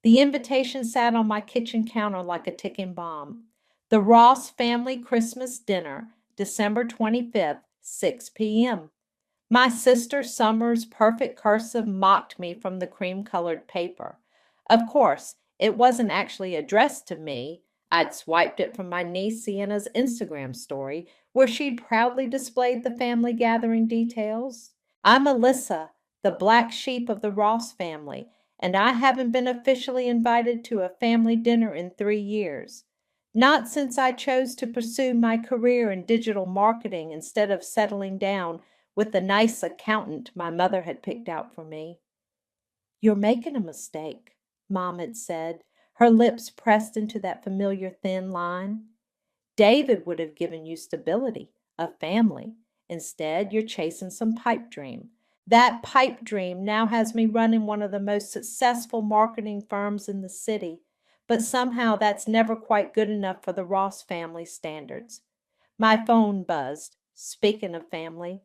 The invitation sat on my kitchen counter like a ticking bomb. The Ross family Christmas dinner, December 25th, 6 p.m. My sister Summer's perfect cursive mocked me from the cream-colored paper. Of course, it wasn't actually addressed to me. I'd swiped it from my niece Sienna's Instagram story, where she'd proudly displayed the family gathering details. I'm Alyssa, the black sheep of the Ross family, and I haven't been officially invited to a family dinner in 3 years. Not since I chose to pursue my career in digital marketing instead of settling down with the nice accountant my mother had picked out for me. You're making a mistake, Mom had said, her lips pressed into that familiar thin line. David would have given you stability, a family. Instead, you're chasing some pipe dream. That pipe dream now has me running one of the most successful marketing firms in the city, but somehow that's never quite good enough for the Ross family standards. My phone buzzed. Speaking of family,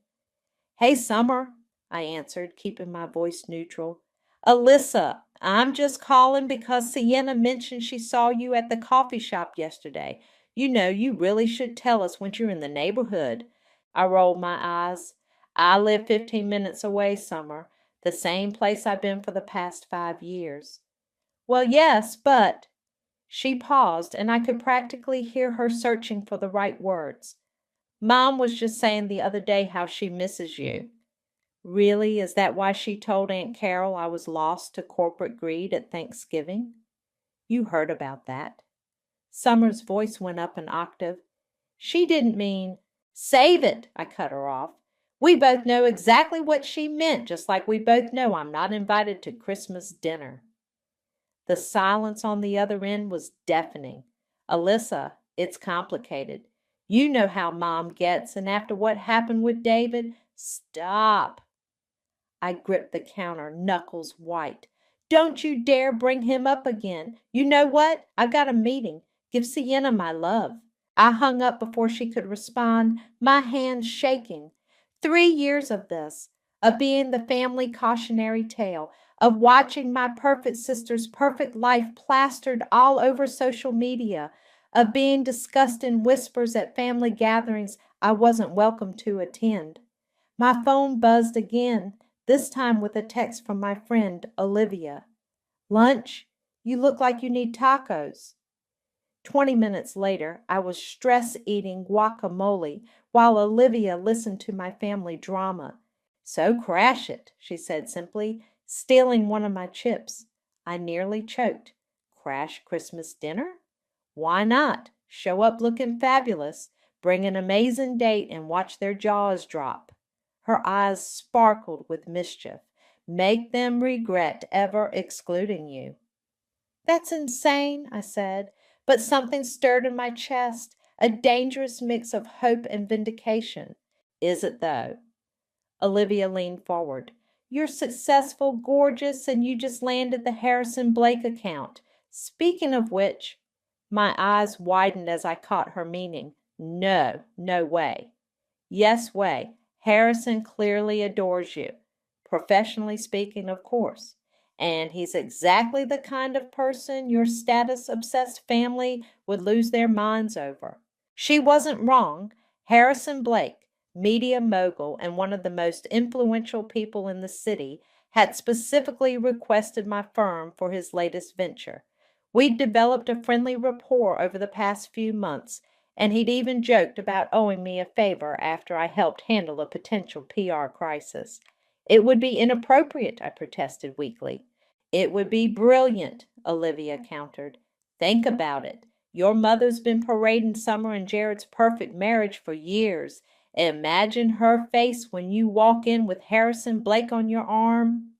"Hey, Summer," I answered, keeping my voice neutral. "Alyssa, I'm just calling because Sienna mentioned she saw you at the coffee shop yesterday. You know, you really should tell us when you're in the neighborhood." I rolled my eyes. "I live 15 minutes away, Summer, the same place I've been for the past 5 years." "Well, yes, but—" She paused, and I could practically hear her searching for the right words. "Mom was just saying the other day how she misses you." Really, is that why she told Aunt Carol I was lost to corporate greed at Thanksgiving? You heard about that. Summer's voice went up an octave. She didn't mean— "Save it," I cut her off. "We both know exactly what she meant, just like we both know I'm not invited to Christmas dinner." The silence on the other end was deafening. "Alyssa, it's complicated. You know how Mom gets, and after what happened with David—" "Stop." I gripped the counter, knuckles white. "Don't you dare bring him up again. You know what? I've got a meeting. Give Sienna my love." I hung up before she could respond, my hands shaking. 3 years of this, of being the family cautionary tale, of watching my perfect sister's perfect life plastered all over social media, of being discussed in whispers at family gatherings I wasn't welcome to attend. My phone buzzed again, this time with a text from my friend Olivia. "Lunch? You look like you need tacos." 20 minutes later, I was stress eating guacamole while Olivia listened to my family drama. "So crash it," she said simply, stealing one of my chips. I nearly choked. Crash Christmas dinner? Why not? Show up looking fabulous, bring an amazing date, and watch their jaws drop. Her eyes sparkled with mischief. "Make them regret ever excluding you." "That's insane," I said, but something stirred in my chest, a dangerous mix of hope and vindication. "Is it, though?" Olivia leaned forward. "You're successful, gorgeous, and you just landed the Harrison Blake account. Speaking of which—" My eyes widened as I caught her meaning. "No, no way." "Yes way. Harrison clearly adores you. Professionally speaking, of course. And he's exactly the kind of person your status-obsessed family would lose their minds over." She wasn't wrong. Harrison Blake, media mogul and one of the most influential people in the city, had specifically requested my firm for his latest venture. We'd developed a friendly rapport over the past few months, and he'd even joked about owing me a favor after I helped handle a potential PR crisis. "It would be inappropriate," I protested weakly. "It would be brilliant," Olivia countered. "Think about it. Your mother's been parading Summer and Jared's perfect marriage for years. Imagine her face when you walk in with Harrison Blake on your arm."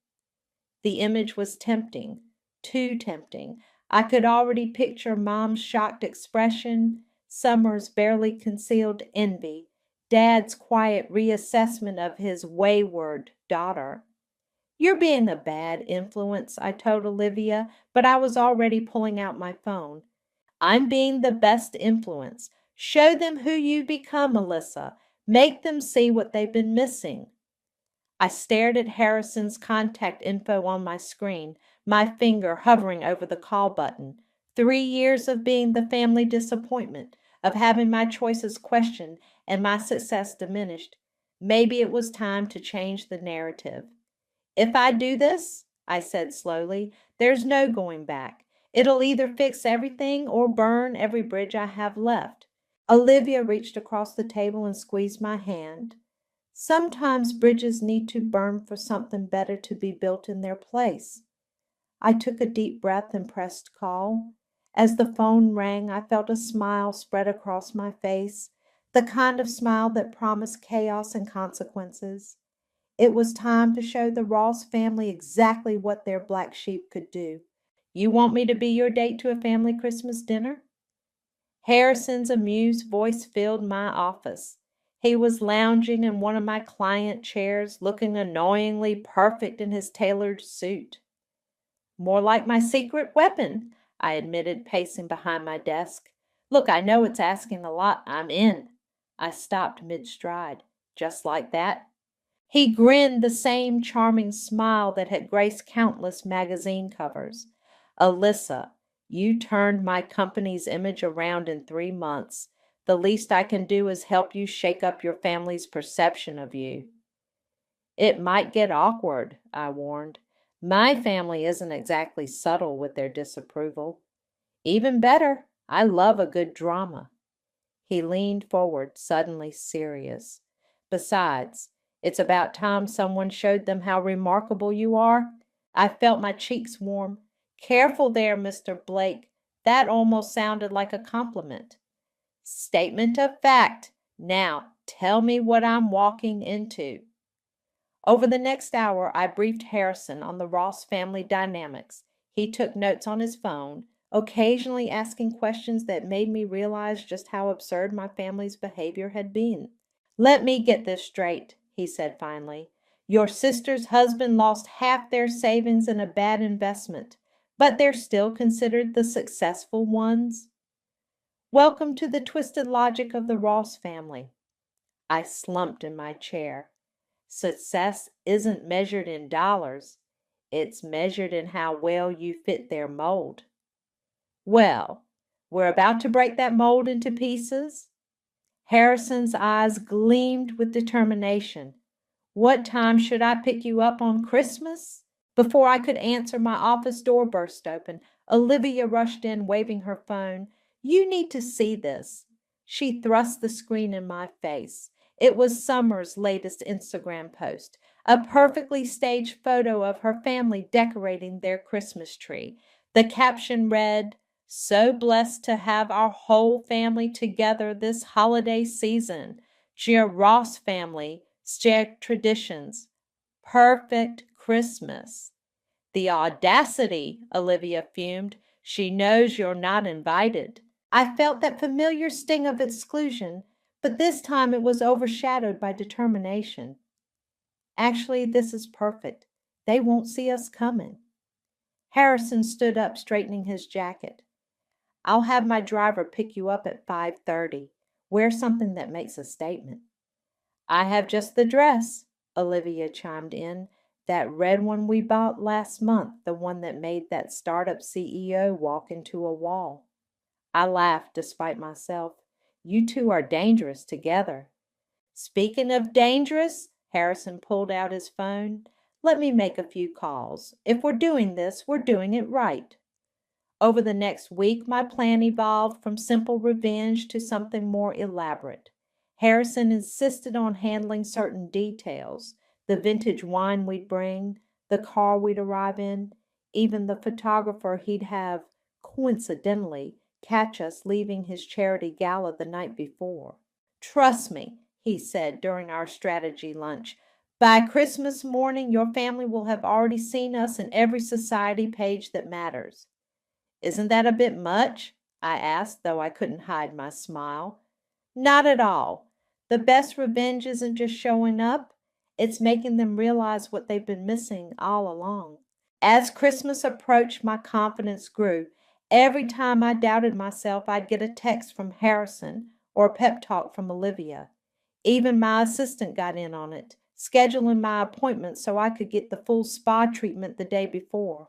The image was tempting, too tempting. I could already picture Mom's shocked expression, Summer's barely concealed envy, Dad's quiet reassessment of his wayward daughter. "You're being a bad influence," I told Olivia, but I was already pulling out my phone. "I'm being the best influence. Show them who you become, Alyssa. Make them see what they've been missing." I stared at Harrison's contact info on my screen, my finger hovering over the call button. 3 years of being the family disappointment, of having my choices questioned and my success diminished. Maybe it was time to change the narrative. If I do this, I said slowly, there's no going back. It'll either fix everything or burn every bridge I have left. Olivia reached across the table and squeezed my hand. Sometimes bridges need to burn for something better to be built in their place. I took a deep breath and pressed call. As the phone rang, I felt a smile spread across my face, the kind of smile that promised chaos and consequences. It was time to show the Ross family exactly what their black sheep could do. You want me to be your date to a family Christmas dinner? Harrison's amused voice filled my office. He was lounging in one of my client chairs, looking annoyingly perfect in his tailored suit. More like my secret weapon, I admitted, pacing behind my desk. Look, I know it's asking a lot. I'm in. I stopped mid-stride. Just like that? He grinned the same charming smile that had graced countless magazine covers. Alyssa, you turned my company's image around in 3 months. The least I can do is help you shake up your family's perception of you. It might get awkward, I warned. My family isn't exactly subtle with their disapproval. Even better, I love a good drama. He leaned forward, suddenly serious. Besides, it's about time someone showed them how remarkable you are. I felt my cheeks warm. Careful there, Mr. Blake. That almost sounded like a compliment. Statement of fact. Now, tell me what I'm walking into. Over the next hour, I briefed Harrison on the Ross family dynamics. He took notes on his phone, occasionally asking questions that made me realize just how absurd my family's behavior had been. Let me get this straight, he said finally. Your sister's husband lost half their savings in a bad investment, but they're still considered the successful ones? Welcome to the twisted logic of the Ross family. I slumped in my chair. Success isn't measured in dollars. It's measured in how well you fit their mold. Well, we're about to break that mold into pieces. Harrison's eyes gleamed with determination. What time should I pick you up on Christmas? Before I could answer, my office door burst open. Olivia rushed in, waving her phone. You need to see this. She thrust the screen in my face. It was Summer's latest Instagram post, a perfectly staged photo of her family decorating their Christmas tree. The caption read, "So blessed to have our whole family together this holiday season. Dear Ross family, share traditions. Perfect Christmas." The audacity, Olivia fumed. She knows you're not invited. I felt that familiar sting of exclusion, but this time it was overshadowed by determination. Actually, this is perfect. They won't see us coming. Harrison stood up, straightening his jacket. I'll have my driver pick you up at 5:30. Wear something that makes a statement. I have just the dress, Olivia chimed in. That red one we bought last month, the one that made that startup CEO walk into a wall. I laughed despite myself. You two are dangerous together. Speaking of dangerous, Harrison pulled out his phone. Let me make a few calls. If we're doing this, we're doing it right. Over the next week, my plan evolved from simple revenge to something more elaborate. Harrison insisted on handling certain details, the vintage wine we'd bring, the car we'd arrive in, even the photographer he'd have, coincidentally, catch us leaving his charity gala the night before. Trust me, he said during our strategy lunch. By Christmas morning, your family will have already seen us in every society page that matters. Isn't that a bit much? I asked, though I couldn't hide my smile. Not at all. The best revenge isn't just showing up, it's making them realize what they've been missing all along. As Christmas approached, my confidence grew. Every time I doubted myself, I'd get a text from Harrison or a pep talk from Olivia. Even my assistant got in on it, scheduling my appointment so I could get the full spa treatment the day before.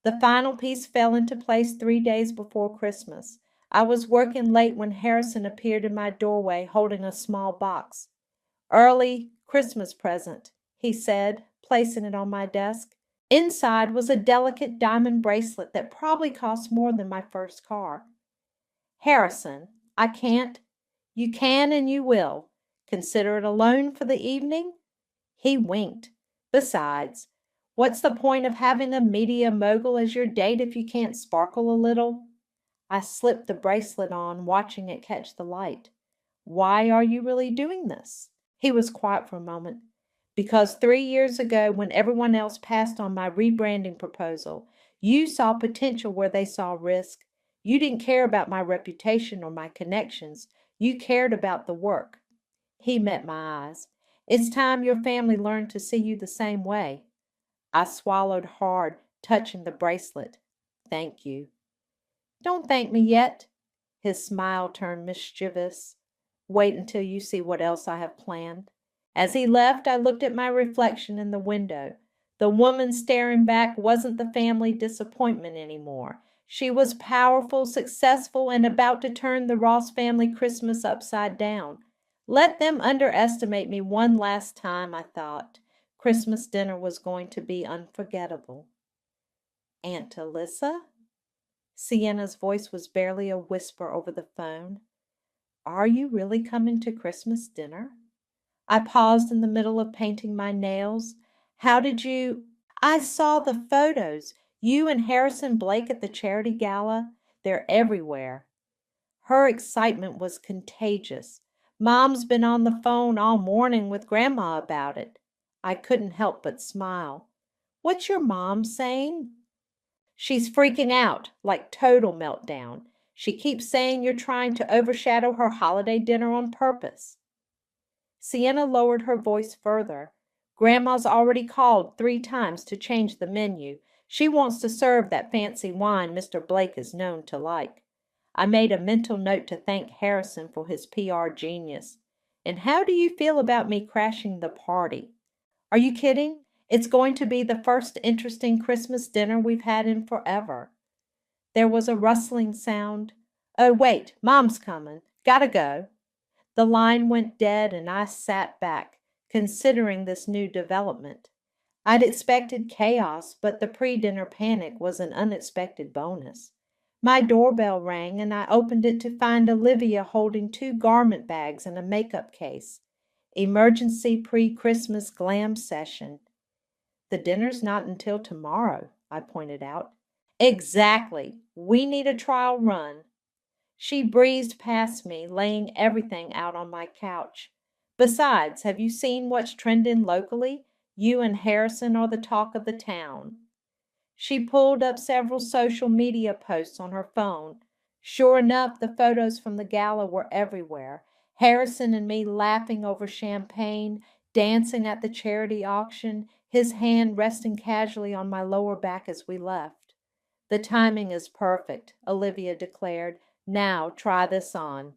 The final piece fell into place 3 days before Christmas. I was working late when Harrison appeared in my doorway holding a small box. "Early Christmas present," he said, placing it on my desk. Inside was a delicate diamond bracelet that probably cost more than my first car. "Harrison, I can't." "You can and you will. Consider it a loan for the evening?" He winked. "Besides, what's the point of having a media mogul as your date if you can't sparkle a little?" I slipped the bracelet on, watching it catch the light. "Why are you really doing this?" He was quiet for a moment. "Because 3 years ago, when everyone else passed on my rebranding proposal, you saw potential where they saw risk. You didn't care about my reputation or my connections. You cared about the work." He met my eyes. "It's time your family learned to see you the same way." I swallowed hard, touching the bracelet. "Thank you." "Don't thank me yet." His smile turned mischievous. "Wait until you see what else I have planned." As he left, I looked at my reflection in the window. The woman staring back wasn't the family disappointment anymore. She was powerful, successful, and about to turn the Ross family Christmas upside down. Let them underestimate me one last time, I thought. Christmas dinner was going to be unforgettable. "Aunt Alyssa?" Sienna's voice was barely a whisper over the phone. "Are you really coming to Christmas dinner?" I paused in the middle of painting my nails. "How did you—" "I saw the photos. You and Harrison Blake at the charity gala. They're everywhere." Her excitement was contagious. "Mom's been on the phone all morning with Grandma about it." I couldn't help but smile. "What's your mom saying?" "She's freaking out, like total meltdown. She keeps saying you're trying to overshadow her holiday dinner on purpose." Sienna lowered her voice further. "Grandma's already called 3 times to change the menu. She wants to serve that fancy wine Mr. Blake is known to like." I made a mental note to thank Harrison for his PR genius. "And how do you feel about me crashing the party?" "Are you kidding? It's going to be the first interesting Christmas dinner we've had in forever." There was a rustling sound. "Oh, wait, Mom's coming. Gotta go." The line went dead and I sat back, considering this new development. I'd expected chaos, but the pre-dinner panic was an unexpected bonus. My doorbell rang and I opened it to find Olivia holding 2 garment bags and a makeup case. "Emergency pre-Christmas glam session." "The dinner's not until tomorrow," I pointed out. "Exactly. We need a trial run." She breezed past me, laying everything out on my couch. "Besides, have you seen what's trending locally? You and Harrison are the talk of the town." She pulled up several social media posts on her phone. Sure enough, the photos from the gala were everywhere. Harrison and me laughing over champagne, dancing at the charity auction, his hand resting casually on my lower back as we left. "The timing is perfect," Olivia declared. "Now try this on."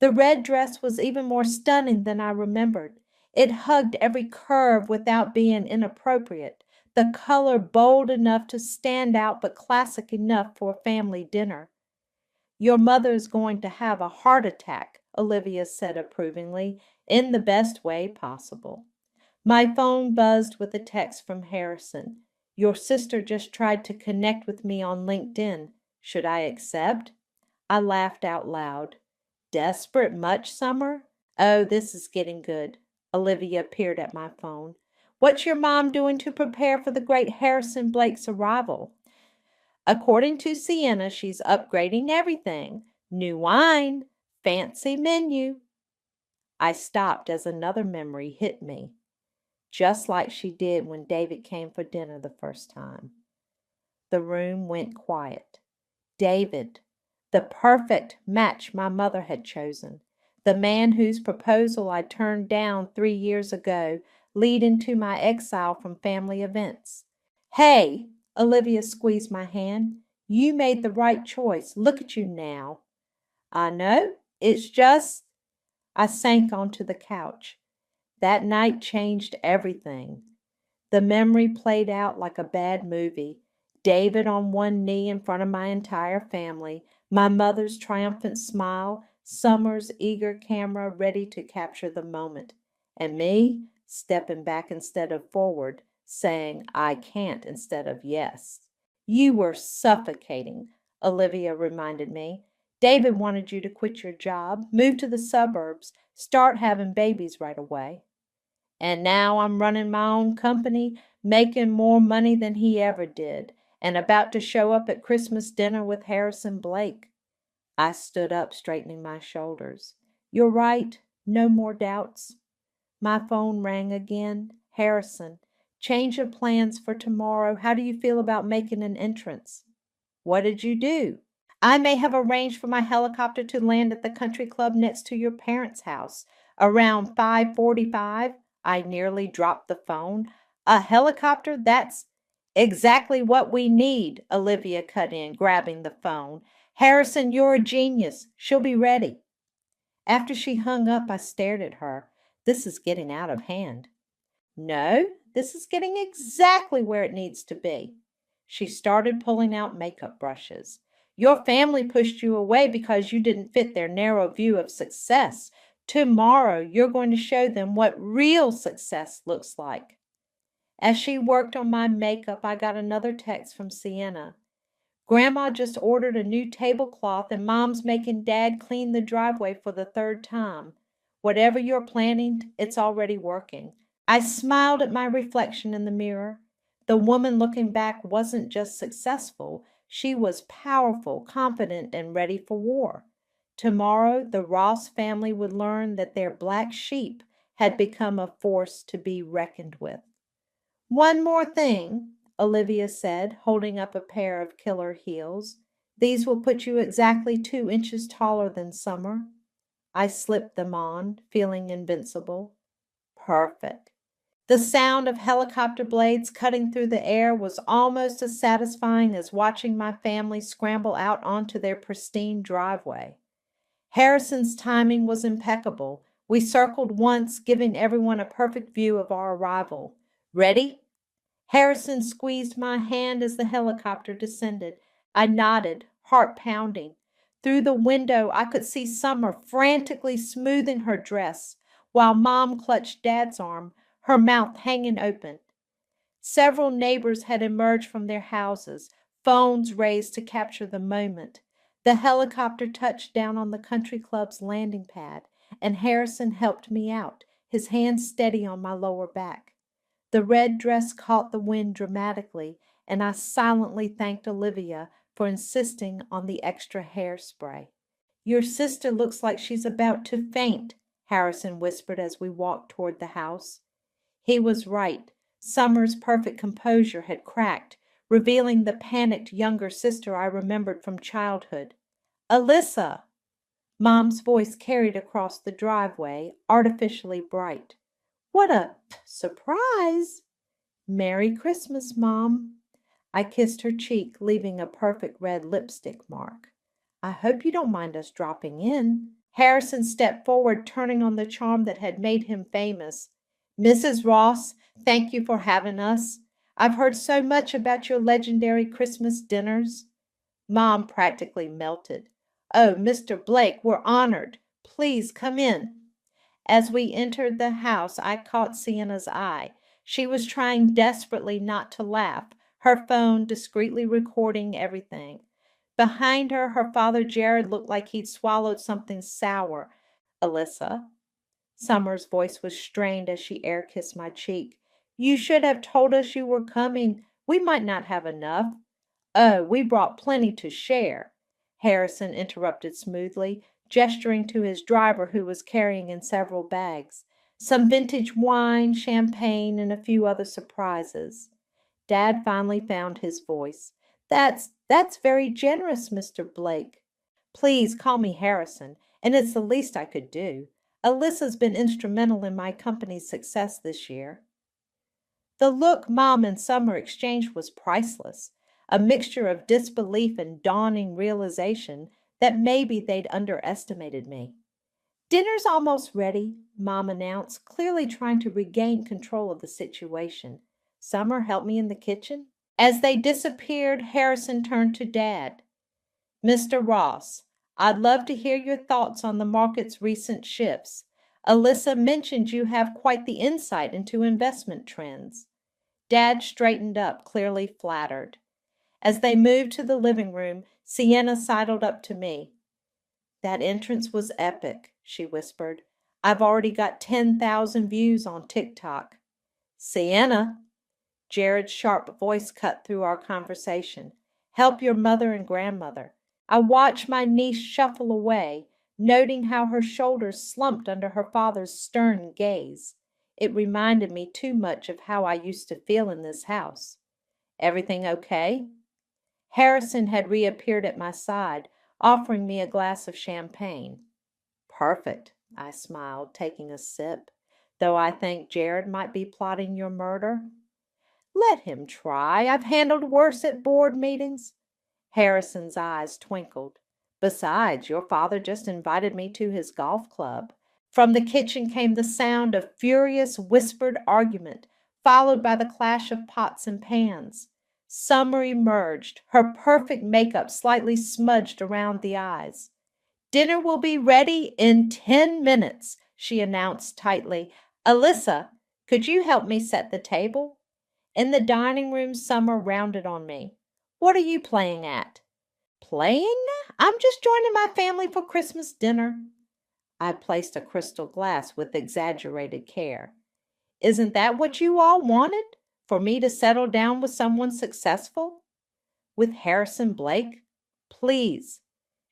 The red dress was even more stunning than I remembered. It hugged every curve without being inappropriate. The color bold enough to stand out but classic enough for a family dinner. "Your mother's going to have a heart attack," Olivia said approvingly, "in the best way possible." My phone buzzed with a text from Harrison. "Your sister just tried to connect with me on LinkedIn. Should I accept?" I laughed out loud. "Desperate much, Summer?" "Oh, this is getting good." Olivia peered at my phone. "What's your mom doing to prepare for the great Harrison Blake's arrival?" "According to Sienna, she's upgrading everything. New wine, fancy menu." I stopped as another memory hit me, just like she did when David came for dinner the first time. The room went quiet. David, the perfect match my mother had chosen, the man whose proposal I turned down 3 years ago, leading to my exile from family events. "Hey," Olivia squeezed my hand, "you made the right choice. Look at you now." "I know. It's just—" I sank onto the couch. That night changed everything. The memory played out like a bad movie. David on one knee in front of my entire family, my mother's triumphant smile, Summer's eager camera ready to capture the moment, and me stepping back instead of forward, saying I can't instead of yes. You were suffocating, Olivia reminded me. David wanted you to quit your job, move to the suburbs, start having babies right away. And now I'm running my own company, making more money than he ever did, and about to show up at Christmas dinner with Harrison Blake. I stood up, straightening my shoulders. You're right, no more doubts. My phone rang again. Harrison, change of plans for tomorrow. How do you feel about making an entrance? What did you do? I may have arranged for my helicopter to land at the country club next to your parents' house. Around 5:45, I nearly dropped the phone. A helicopter? That's exactly what we need, Olivia cut in, grabbing the phone. Harrison, you're a genius. She'll be ready. After she hung up, I stared at her. This is getting out of hand. No, this is getting exactly where it needs to be. She started pulling out makeup brushes. Your family pushed you away because you didn't fit their narrow view of success. Tomorrow, you're going to show them what real success looks like. As she worked on my makeup, I got another text from Sienna. Grandma just ordered a new tablecloth and Mom's making Dad clean the driveway for the third time. Whatever you're planning, it's already working. I smiled at my reflection in the mirror. The woman looking back wasn't just successful, she was powerful, confident, and ready for war. Tomorrow, the Ross family would learn that their black sheep had become a force to be reckoned with. One more thing, Olivia said, holding up a pair of killer heels. These will put you exactly 2 inches taller than Summer. I slipped them on, feeling invincible. Perfect. The sound of helicopter blades cutting through the air was almost as satisfying as watching my family scramble out onto their pristine driveway. Harrison's timing was impeccable. We circled once, giving everyone a perfect view of our arrival. Ready? Harrison squeezed my hand as the helicopter descended. I nodded, heart pounding. Through the window, I could see Summer frantically smoothing her dress, while Mom clutched Dad's arm, her mouth hanging open. Several neighbors had emerged from their houses, phones raised to capture the moment. The helicopter touched down on the country club's landing pad, and Harrison helped me out, his hand steady on my lower back. The red dress caught the wind dramatically, and I silently thanked Olivia for insisting on the extra hairspray. Your sister looks like she's about to faint, Harrison whispered as we walked toward the house. He was right. Summer's perfect composure had cracked, revealing the panicked younger sister I remembered from childhood. Alyssa! Mom's voice carried across the driveway, artificially bright. What a surprise! Merry Christmas, Mom. I kissed her cheek, leaving a perfect red lipstick mark. I hope you don't mind us dropping in. Harrison stepped forward, turning on the charm that had made him famous. Mrs. Ross, thank you for having us. I've heard so much about your legendary Christmas dinners. Mom practically melted. Oh, Mr. Blake, we're honored. Please come in. As we entered the house, I caught Sienna's eye. She was trying desperately not to laugh, her phone discreetly recording everything. Behind her, her father Jared looked like he'd swallowed something sour. Alyssa? Summer's voice was strained as she air-kissed my cheek. You should have told us you were coming. We might not have enough. Oh, we brought plenty to share, Harrison interrupted smoothly, gesturing to his driver who was carrying in several bags. Some vintage wine, champagne, and a few other surprises. Dad finally found his voice. That's very generous, Mr. Blake. Please call me Harrison, and it's the least I could do. Alyssa's been instrumental in my company's success this year. The look Mom and Summer exchanged was priceless, a mixture of disbelief and dawning realization that maybe they'd underestimated me. Dinner's almost ready, Mom announced, clearly trying to regain control of the situation. Summer, help me in the kitchen. As they disappeared, Harrison turned to Dad. Mr. Ross, I'd love to hear your thoughts on the market's recent shifts. Alyssa mentioned you have quite the insight into investment trends. Dad straightened up, clearly flattered. As they moved to the living room, Sienna sidled up to me. That entrance was epic, she whispered. I've already got 10,000 views on TikTok. Sienna, Jared's sharp voice cut through our conversation. Help your mother and grandmother. I watched my niece shuffle away, noting how her shoulders slumped under her father's stern gaze. It reminded me too much of how I used to feel in this house. Everything okay? Harrison had reappeared at my side, offering me a glass of champagne. Perfect, I smiled, taking a sip, though I think Jared might be plotting your murder. Let him try. I've handled worse at board meetings. Harrison's eyes twinkled. Besides, your father just invited me to his golf club. From the kitchen came the sound of furious whispered argument, followed by the clash of pots and pans. Summer emerged, her perfect makeup slightly smudged around the eyes. Dinner will be ready in 10 minutes, she announced tightly. Alyssa, could you help me set the table? In the dining room, Summer rounded on me. What are you playing at? Playing? I'm just joining my family for Christmas dinner. I placed a crystal glass with exaggerated care. Isn't that what you all wanted? For me to settle down with someone successful? With Harrison Blake? Please.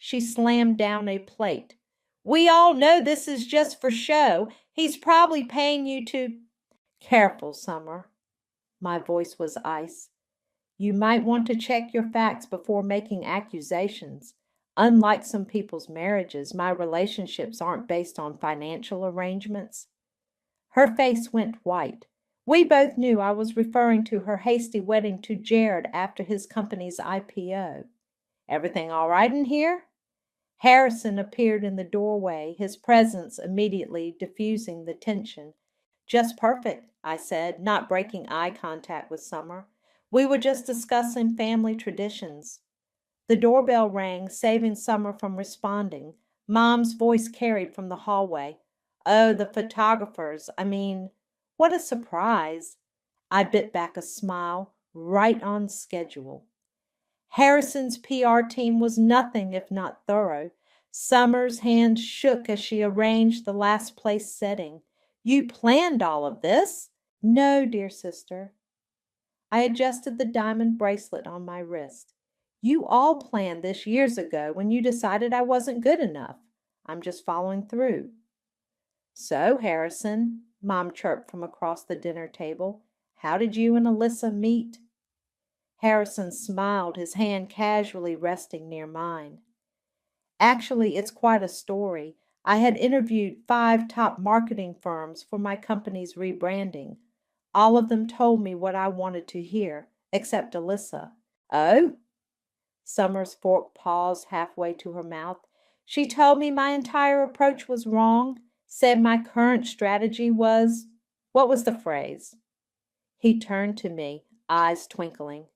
She slammed down a plate. We all know this is just for show. He's probably paying you to... Careful, Summer. My voice was ice. You might want to check your facts before making accusations. Unlike some people's marriages, my relationships aren't based on financial arrangements. Her face went white. We both knew I was referring to her hasty wedding to Jared after his company's IPO. Everything all right in here? Harrison appeared in the doorway, his presence immediately diffusing the tension. Just perfect, I said, not breaking eye contact with Summer. We were just discussing family traditions. The doorbell rang, saving Summer from responding. Mom's voice carried from the hallway. Oh, the photographers. What a surprise. I bit back a smile. Right on schedule. Harrison's PR team was nothing if not thorough. Summer's hand shook as she arranged the last place setting. You planned all of this? No, dear sister. I adjusted the diamond bracelet on my wrist. You all planned this years ago when you decided I wasn't good enough. I'm just following through. So, Harrison, Mom chirped from across the dinner table, how did you and Alyssa meet? Harrison smiled, his hand casually resting near mine. Actually, it's quite a story. I had interviewed 5 top marketing firms for my company's rebranding. All of them told me what I wanted to hear, except Alyssa. Oh? Summer's fork paused halfway to her mouth. She told me my entire approach was wrong, said my current strategy was... What was the phrase? He turned to me, eyes twinkling.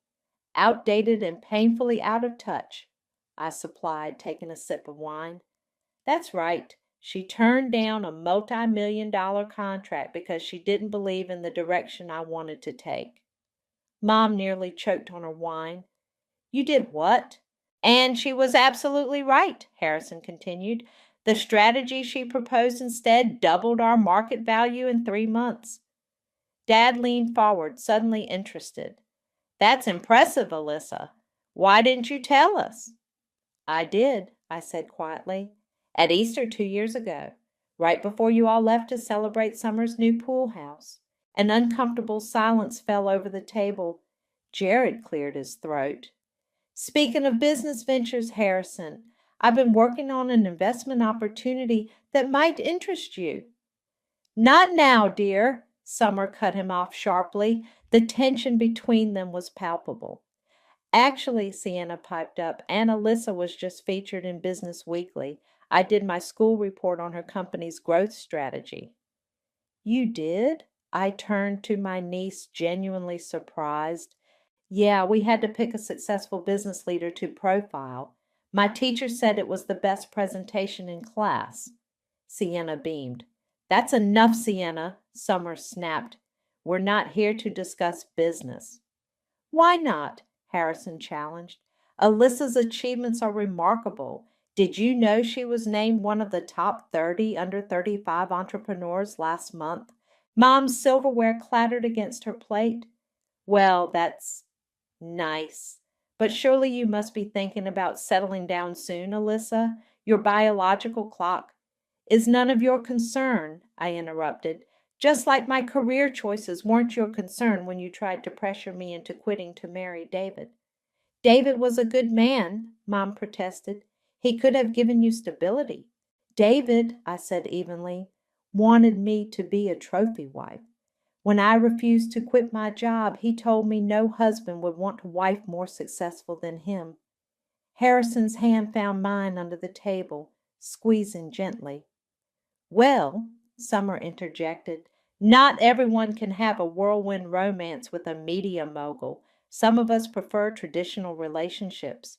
Outdated and painfully out of touch, I supplied, taking a sip of wine. That's right. She turned down a multi-million-dollar contract because she didn't believe in the direction I wanted to take. Mom nearly choked on her wine. You did what? And she was absolutely right, Harrison continued. The strategy she proposed instead doubled our market value in 3 months. Dad leaned forward, suddenly interested. That's impressive, Alyssa. Why didn't you tell us? I did, I said quietly. At Easter 2 years ago, right before you all left to celebrate Summer's new pool house. An uncomfortable silence fell over the table. Jared cleared his throat. Speaking of business ventures, Harrison, I've been working on an investment opportunity that might interest you. Not now, dear, Summer cut him off sharply. The tension between them was palpable. Actually, Sienna piped up, and Alyssa was just featured in Business Weekly. I did my school report on her company's growth strategy. You did? I turned to my niece, genuinely surprised. Yeah, we had to pick a successful business leader to profile. My teacher said it was the best presentation in class. Sienna beamed. That's enough, Sienna, Summers snapped. We're not here to discuss business. Why not? Harrison challenged. Alyssa's achievements are remarkable. Did you know she was named one of the top 30 under 35 entrepreneurs last month? Mom's silverware clattered against her plate. Well, that's nice. But surely you must be thinking about settling down soon, Alyssa. Your biological clock is none of your concern, I interrupted. Just like my career choices weren't your concern when you tried to pressure me into quitting to marry David. David was a good man, Mom protested. He could have given you stability. David, I said evenly, wanted me to be a trophy wife. When I refused to quit my job, he told me no husband would want a wife more successful than him. Harrison's hand found mine under the table, squeezing gently. Well, Summer interjected, not everyone can have a whirlwind romance with a media mogul. Some of us prefer traditional relationships.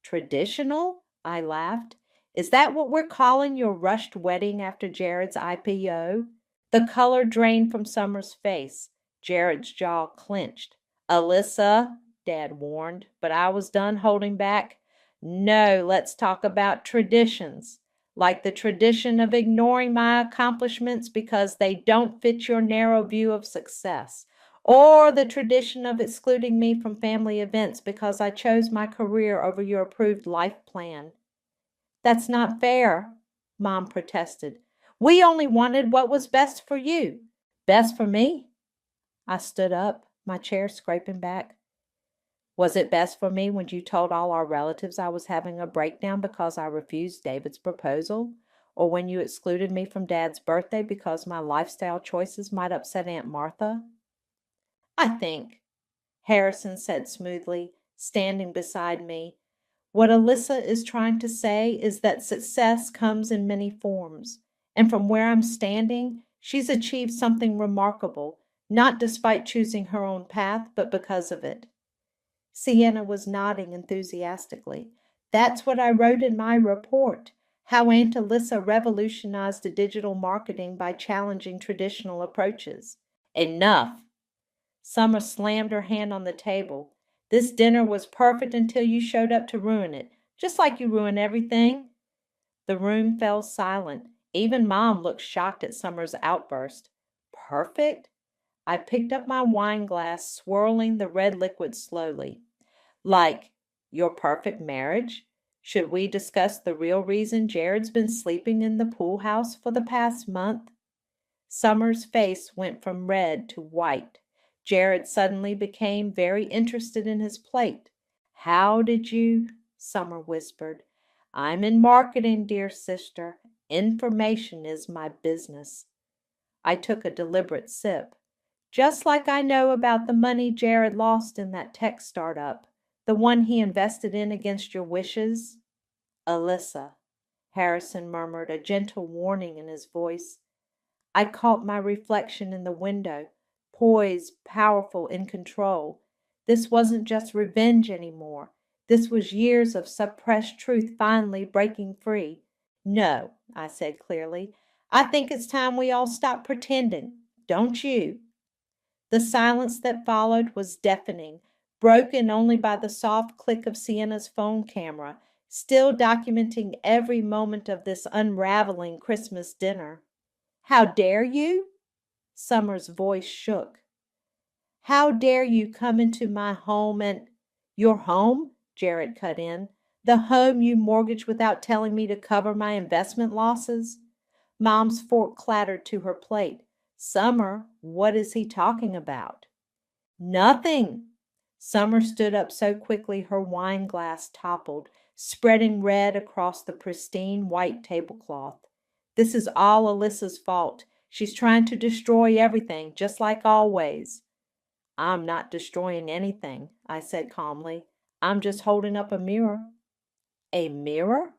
Traditional? I laughed. Is that what we're calling your rushed wedding after Jared's IPO? The color drained from Summer's face. Jared's jaw clenched. Alyssa, Dad warned, but I was done holding back. No, let's talk about traditions, like the tradition of ignoring my accomplishments because they don't fit your narrow view of success, or the tradition of excluding me from family events because I chose my career over your approved life plan. That's not fair, Mom protested. We only wanted what was best for you. Best for me? I stood up, my chair scraping back. Was it best for me when you told all our relatives I was having a breakdown because I refused David's proposal? Or when you excluded me from Dad's birthday because my lifestyle choices might upset Aunt Martha? I think, Harrison said smoothly, standing beside me, what Alyssa is trying to say is that success comes in many forms. And from where I'm standing, she's achieved something remarkable, not despite choosing her own path, but because of it. Sienna was nodding enthusiastically. That's what I wrote in my report. How Aunt Alyssa revolutionized digital marketing by challenging traditional approaches. Enough! Summer slammed her hand on the table. This dinner was perfect until you showed up to ruin it, just like you ruin everything. The room fell silent. Even Mom looked shocked at Summer's outburst. Perfect? I picked up my wine glass, swirling the red liquid slowly. Like your perfect marriage? Should we discuss the real reason Jared's been sleeping in the pool house for the past month? Summer's face went from red to white. Jared suddenly became very interested in his plate. How did you? Summer whispered. I'm in marketing, dear sister. Information is my business. I took a deliberate sip. Just like I know about the money Jared lost in that tech startup, the one he invested in against your wishes. Alyssa, Harrison murmured, a gentle warning in his voice. I caught my reflection in the window, poised, powerful, in control. This wasn't just revenge anymore. This was years of suppressed truth finally breaking free. No, I said clearly. I think it's time we all stop pretending. Don't you? The silence that followed was deafening, broken only by the soft click of Sienna's phone camera, still documenting every moment of this unraveling Christmas dinner. How dare you? Summer's voice shook. How dare you come into my home and— Your home? Jared cut in. The home you mortgaged without telling me to cover my investment losses? Mom's fork clattered to her plate. Summer, what is he talking about? Nothing. Summer stood up so quickly her wine glass toppled, spreading red across the pristine white tablecloth. This is all Alyssa's fault. She's trying to destroy everything, just like always. I'm not destroying anything, I said calmly. I'm just holding up a mirror. A mirror?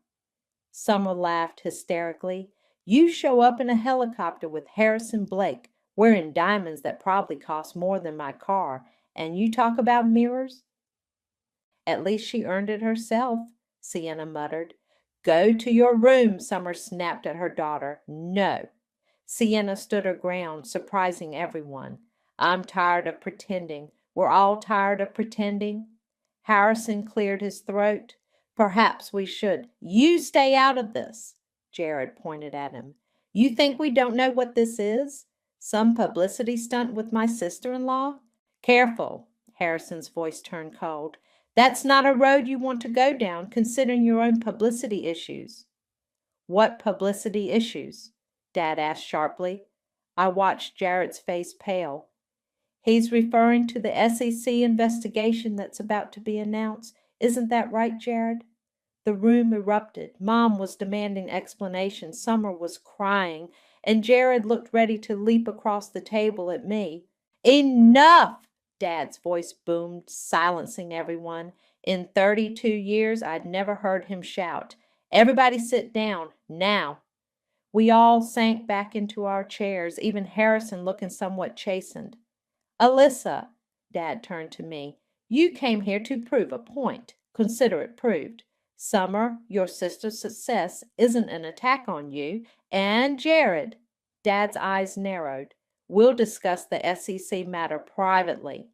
Summer laughed hysterically. You show up in a helicopter with Harrison Blake, wearing diamonds that probably cost more than my car, and you talk about mirrors? At least she earned it herself, Sienna muttered. Go to your room, Summer snapped at her daughter. No. Sienna stood her ground, surprising everyone. I'm tired of pretending. We're all tired of pretending. Harrison cleared his throat. Perhaps we should. You stay out of this, Jared pointed at him. You think we don't know what this is? Some publicity stunt with my sister-in-law? Careful, Harrison's voice turned cold. That's not a road you want to go down, considering your own publicity issues. What publicity issues? Dad asked sharply. I watched Jared's face pale. He's referring to the SEC investigation that's about to be announced. Isn't that right, Jared? The room erupted. Mom was demanding explanations. Summer was crying, and Jared looked ready to leap across the table at me. Enough! Dad's voice boomed, silencing everyone. In 32 years, I'd never heard him shout. Everybody sit down, now. We all sank back into our chairs, even Harrison looking somewhat chastened. Alyssa, Dad turned to me, you came here to prove a point. Consider it proved. Summer, your sister's success isn't an attack on you. And Jared, Dad's eyes narrowed. We'll discuss the SEC matter privately.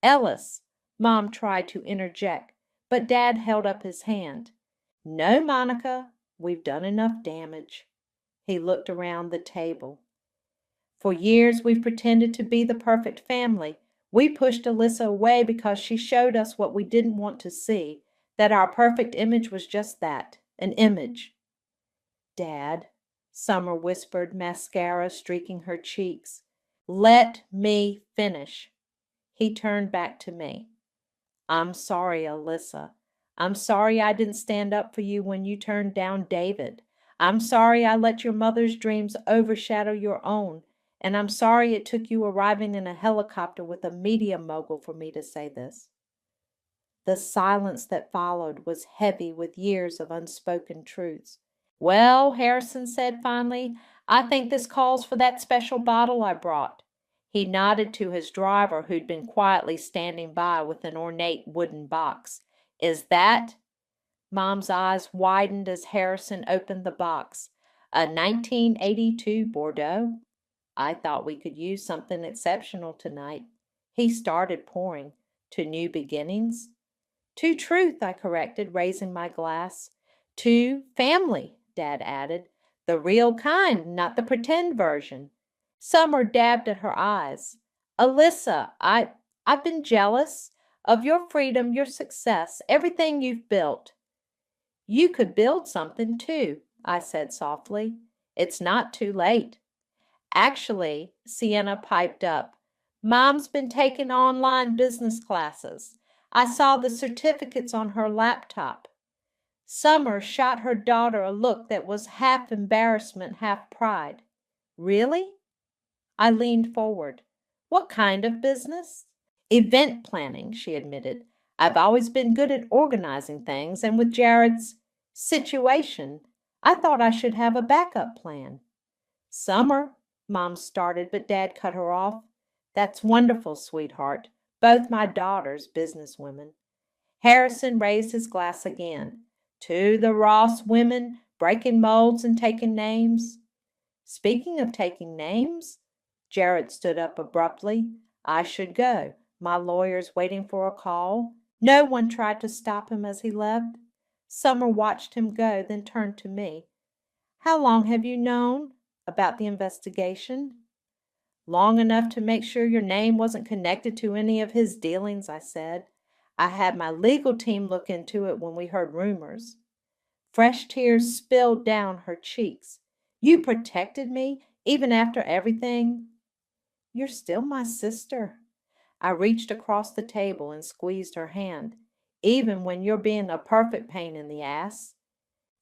Ellis, Mom tried to interject, but Dad held up his hand. No, Monica, we've done enough damage. He looked around the table. For years we've pretended to be the perfect family. We pushed Alyssa away because she showed us what we didn't want to see, that our perfect image was just that, an image. Dad, Summer whispered, mascara streaking her cheeks. Let me finish. He turned back to me. I'm sorry, Alyssa. I'm sorry I didn't stand up for you when you turned down David. I'm sorry I let your mother's dreams overshadow your own. And I'm sorry it took you arriving in a helicopter with a media mogul for me to say this. The silence that followed was heavy with years of unspoken truths. Well, Harrison said finally, I think this calls for that special bottle I brought. He nodded to his driver, who'd been quietly standing by with an ornate wooden box. Is that? Mom's eyes widened as Harrison opened the box. A 1982 Bordeaux? I thought we could use something exceptional tonight. He started pouring. To new beginnings? To truth, I corrected, raising my glass. To family, Dad added. The real kind, not the pretend version. Summer dabbed at her eyes. Alyssa, I've been jealous of your freedom, your success, everything you've built. You could build something too, I said softly. It's not too late. Actually, Sienna piped up, Mom's been taking online business classes. I saw the certificates on her laptop. Summer shot her daughter a look that was half embarrassment, half pride. Really? I leaned forward. What kind of business? Event planning, she admitted. I've always been good at organizing things, and with Jared's situation, I thought I should have a backup plan. Summer, Mom started, but Dad cut her off. That's wonderful, sweetheart. Both my daughters businesswomen. Harrison raised his glass again. To the Ross women, breaking molds and taking names. Speaking of taking names, Jared stood up abruptly. I should go. My lawyer's waiting for a call. No one tried to stop him as he left. Summer watched him go, then turned to me. How long have you known about the investigation? Long enough to make sure your name wasn't connected to any of his dealings, I said. I had my legal team look into it when we heard rumors. Fresh tears spilled down her cheeks. You protected me, even after everything? You're still my sister. I reached across the table and squeezed her hand, even when you're being a perfect pain in the ass.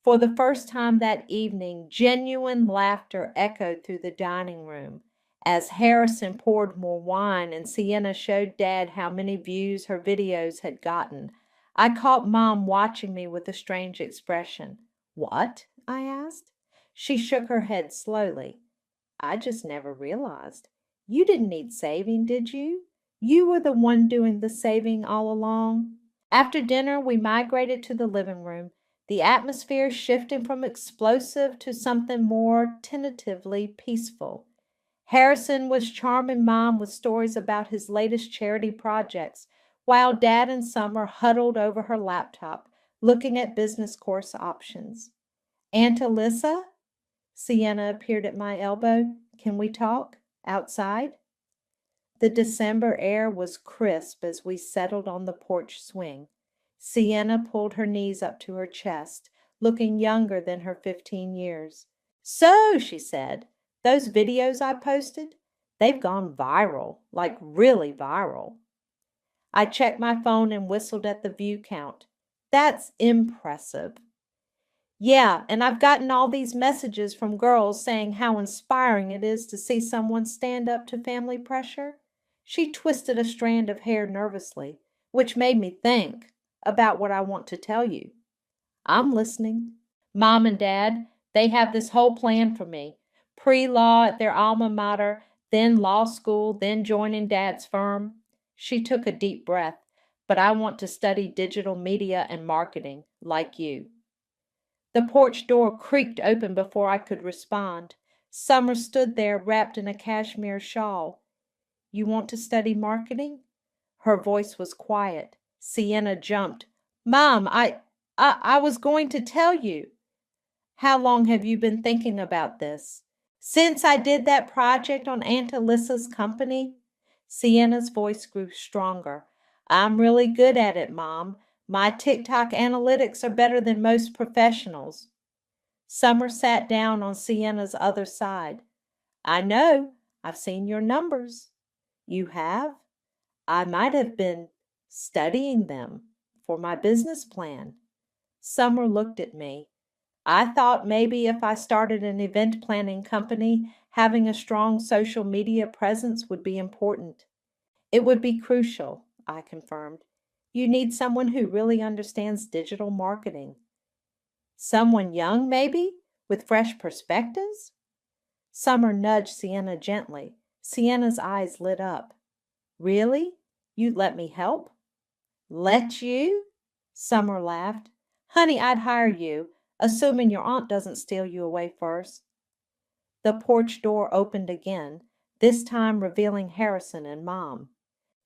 For the first time that evening, genuine laughter echoed through the dining room as Harrison poured more wine and Sienna showed Dad how many views her videos had gotten. I caught Mom watching me with a strange expression. What? I asked. She shook her head slowly. I just never realized. You didn't need saving, did you? You were the one doing the saving all along. After dinner, we migrated to the living room, the atmosphere shifting from explosive to something more tentatively peaceful. Harrison was charming Mom with stories about his latest charity projects, while Dad and Summer huddled over her laptop, looking at business course options. Aunt Alyssa? Sienna appeared at my elbow. Can we talk? Outside? The December air was crisp as we settled on the porch swing. Sienna pulled her knees up to her chest, looking younger than her 15 years. So, she said, those videos I posted, they've gone viral, like really viral. I checked my phone and whistled at the view count. That's impressive. Yeah, and I've gotten all these messages from girls saying how inspiring it is to see someone stand up to family pressure. She twisted a strand of hair nervously, which made me think about what I want to tell you. I'm listening. Mom and Dad, they have this whole plan for me. Pre-law at their alma mater, then law school, then joining Dad's firm. She took a deep breath. But I want to study digital media and marketing, like you. The porch door creaked open before I could respond. Summer stood there wrapped in a cashmere shawl. You want to study marketing? Her voice was quiet. Sienna jumped. Mom, I was going to tell you. How long have you been thinking about this? Since I did that project on Aunt Alyssa's company? Sienna's voice grew stronger. I'm really good at it, Mom. My TikTok analytics are better than most professionals. Summer sat down on Sienna's other side. I know. I've seen your numbers. You have? I might have been studying them for my business plan. Summer looked at me. I thought maybe if I started an event planning company, having a strong social media presence would be important. It would be crucial, I confirmed. You need someone who really understands digital marketing. Someone young, maybe, with fresh perspectives? Summer nudged Sienna gently. Sienna's eyes lit up. Really? You'd let me help? Let you? Summer laughed. Honey, I'd hire you, assuming your aunt doesn't steal you away first. The porch door opened again, this time revealing Harrison and Mom.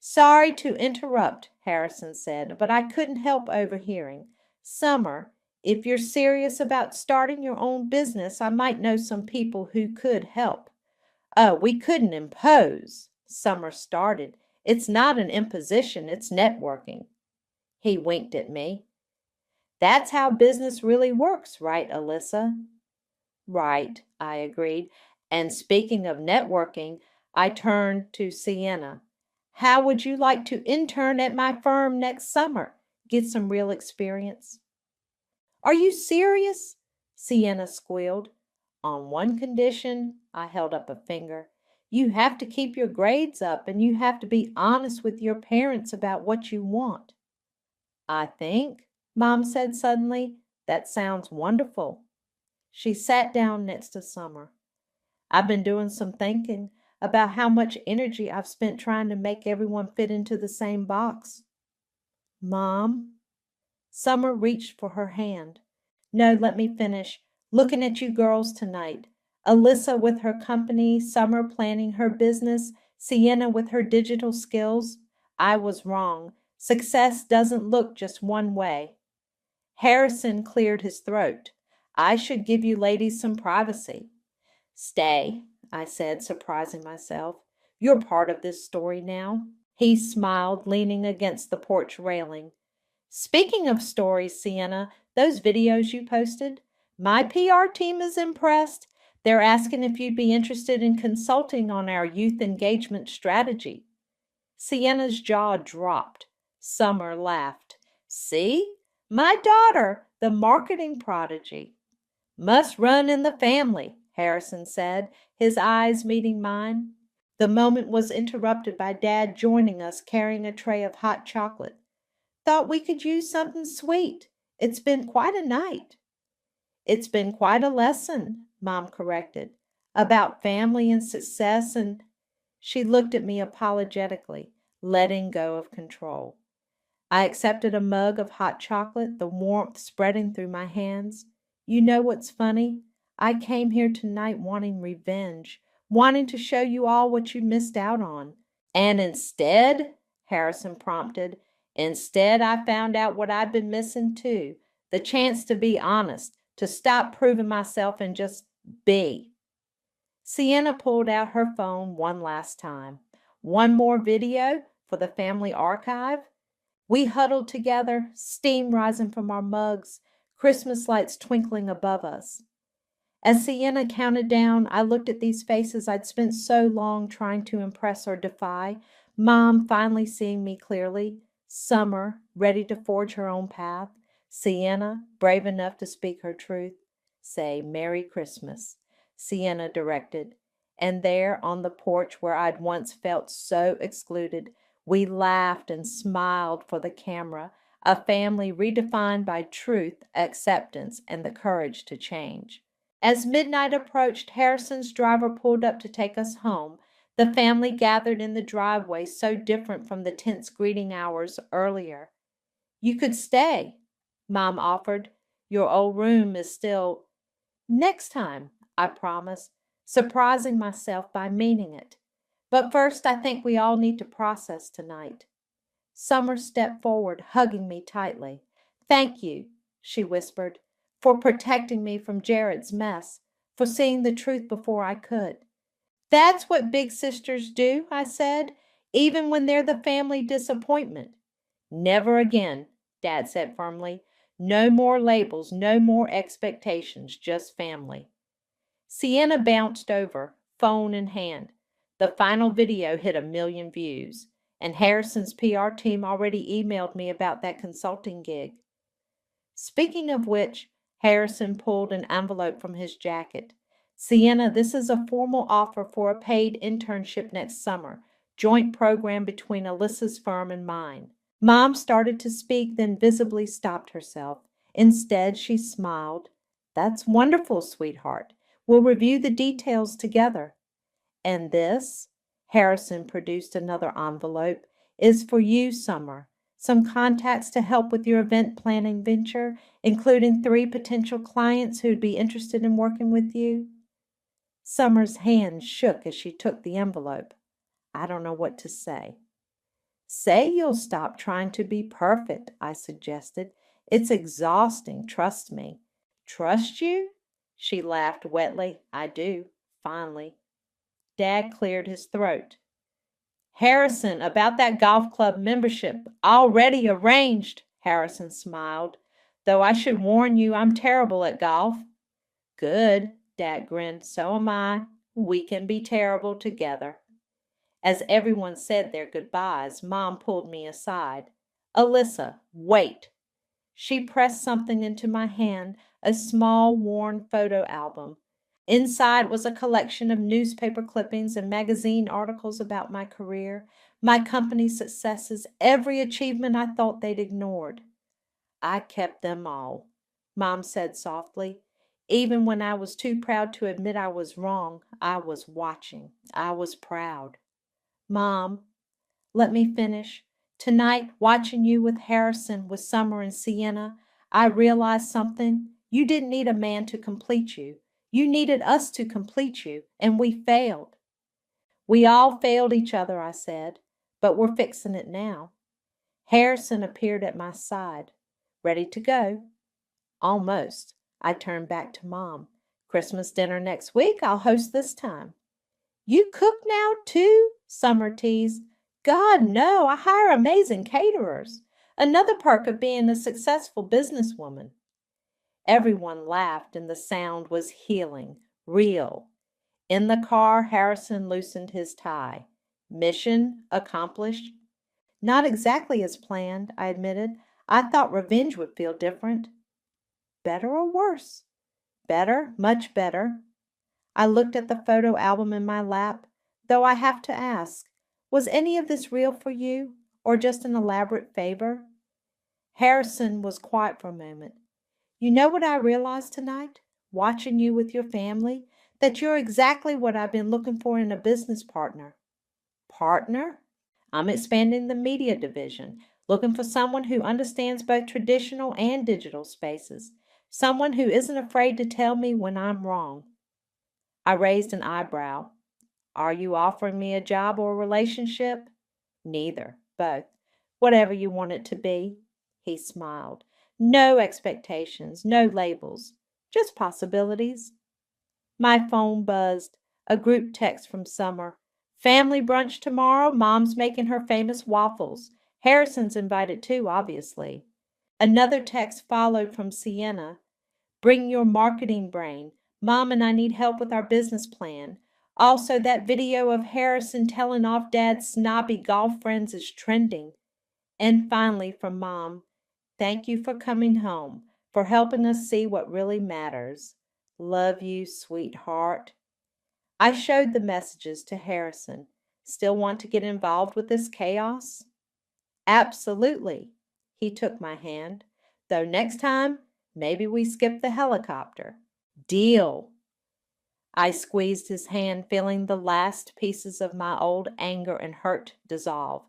Sorry to interrupt, Harrison said, but I couldn't help overhearing. Summer, if you're serious about starting your own business, I might know some people who could help. We couldn't impose, Summer started. It's not an imposition, it's networking. He winked at me. That's how business really works, right, Alyssa? Right, I agreed. And speaking of networking, I turned to Sienna. How would you like to intern at my firm next summer? Get some real experience. Are you serious? Sienna squealed. On one condition, I held up a finger. You have to keep your grades up and you have to be honest with your parents about what you want. I think, Mom said suddenly, that sounds wonderful. She sat down next to Summer. I've been doing some thinking about how much energy I've spent trying to make everyone fit into the same box. Mom? Summer reached for her hand. No, let me finish. Looking at you girls tonight. Alyssa with her company, Summer planning her business, Sienna with her digital skills. I was wrong. Success doesn't look just one way. Harrison cleared his throat. I should give you ladies some privacy. Stay, I said, surprising myself. You're part of this story now. He smiled, leaning against the porch railing. Speaking of stories, Sienna, those videos you posted, my PR team is impressed. They're asking if you'd be interested in consulting on our youth engagement strategy. Sienna's jaw dropped. Summer laughed. See? My daughter, the marketing prodigy. Must run in the family, Harrison said, his eyes meeting mine. The moment was interrupted by Dad joining us carrying a tray of hot chocolate. Thought we could use something sweet. It's been quite a night. It's been quite a lesson, Mom corrected, about family and success, and she looked at me apologetically, letting go of control. I accepted a mug of hot chocolate, the warmth spreading through my hands. You know what's funny? I came here tonight wanting revenge, wanting to show you all what you missed out on. And instead, Harrison prompted, instead I found out what I'd been missing too, the chance to be honest, to stop proving myself and just be. Sienna pulled out her phone one last time. One more video for the family archive? We huddled together, steam rising from our mugs, Christmas lights twinkling above us. As Sienna counted down, I looked at these faces I'd spent so long trying to impress or defy, Mom finally seeing me clearly, Summer ready to forge her own path, Sienna brave enough to speak her truth. Say Merry Christmas, Sienna directed, and there on the porch where I'd once felt so excluded, we laughed and smiled for the camera, a family redefined by truth, acceptance, and the courage to change. As midnight approached, Harrison's driver pulled up to take us home. The family gathered in the driveway, so different from the tense greeting hours earlier. You could stay, Mom offered. Your old room is still. Next time, I promised, surprising myself by meaning it. But first, I think we all need to process tonight. Summer stepped forward, hugging me tightly. Thank you, she whispered, for protecting me from Jared's mess, for seeing the truth before I could. That's what big sisters do, I said, even when they're the family disappointment. Never again, Dad said firmly. No more labels, no more expectations, just family. Sienna bounced over, phone in hand. The final video hit 1 million views, and Harrison's PR team already emailed me about that consulting gig. Speaking of which, Harrison pulled an envelope from his jacket. Sienna, this is a formal offer for a paid internship next summer, joint program between Alyssa's firm and mine. Mom started to speak, then visibly stopped herself. Instead, she smiled. That's wonderful, sweetheart. We'll review the details together. And this, Harrison produced another envelope, is for you, Summer. Some contacts to help with your event planning venture, including 3 potential clients who'd be interested in working with you. Summer's hand shook as she took the envelope. I don't know what to say. Say you'll stop trying to be perfect, I suggested. It's exhausting, trust me. Trust you? She laughed wetly. I do, finally. Dad cleared his throat. Harrison, about that golf club membership. Already arranged, Harrison smiled. Though I should warn you, I'm terrible at golf. Good, Dad grinned. So am I. We can be terrible together. As everyone said their goodbyes, Mom pulled me aside. Alyssa, wait. She pressed something into my hand, a small, worn photo album. Inside was a collection of newspaper clippings and magazine articles about my career, my company's successes, every achievement I thought they'd ignored. I kept them all, Mom said softly. Even when I was too proud to admit I was wrong, I was watching. I was proud. Mom, let me finish. Tonight, watching you with Harrison, with Summer and Sienna, I realized something. You didn't need a man to complete you. You needed us to complete you, and we failed. We all failed each other, I said, but we're fixing it now. Harrison appeared at my side. Ready to go? Almost. I turned back to Mom. Christmas dinner next week. I'll host this time. You cook now, too? Summer teased. God, no. I hire amazing caterers. Another perk of being a successful businesswoman. Everyone laughed, and the sound was healing, real. In the car, Harrison loosened his tie. Mission accomplished? Not exactly as planned, I admitted. I thought revenge would feel different. Better or worse? Better, much better. I looked at the photo album in my lap, though I have to ask, was any of this real for you, or just an elaborate favor? Harrison was quiet for a moment. You know what I realized tonight, watching you with your family? That you're exactly what I've been looking for in a business partner. Partner? I'm expanding the media division, looking for someone who understands both traditional and digital spaces, someone who isn't afraid to tell me when I'm wrong. I raised an eyebrow. Are you offering me a job or a relationship? Neither. Both. Whatever you want it to be. He smiled. No expectations, no labels, just possibilities. My phone buzzed. A group text from Summer. Family brunch tomorrow. Mom's making her famous waffles. Harrison's invited too, obviously. Another text followed from Sienna. Bring your marketing brain. Mom and I need help with our business plan. Also, that video of Harrison telling off Dad's snobby golf friends is trending. And finally, from Mom, thank you for coming home, for helping us see what really matters. Love you, sweetheart. I showed the messages to Harrison. Still want to get involved with this chaos? Absolutely. He took my hand. Though next time, maybe we skip the helicopter. Deal. I squeezed his hand, feeling the last pieces of my old anger and hurt dissolve.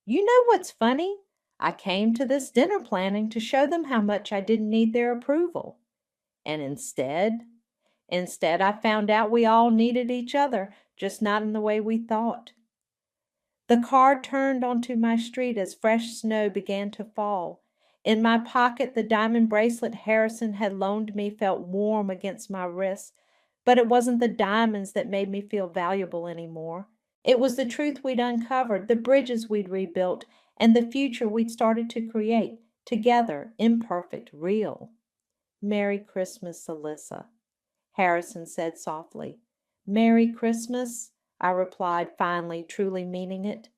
You know what's funny? I came to this dinner planning to show them how much I didn't need their approval. And instead I found out we all needed each other, just not in the way we thought. The car turned onto my street as fresh snow began to fall. In my pocket, the diamond bracelet Harrison had loaned me felt warm against my wrist, but it wasn't the diamonds that made me feel valuable anymore. It was the truth we'd uncovered, the bridges we'd rebuilt, and the future we'd started to create, together, imperfect, real. Merry Christmas, Alyssa, Harrison said softly. Merry Christmas, I replied, finally, truly meaning it.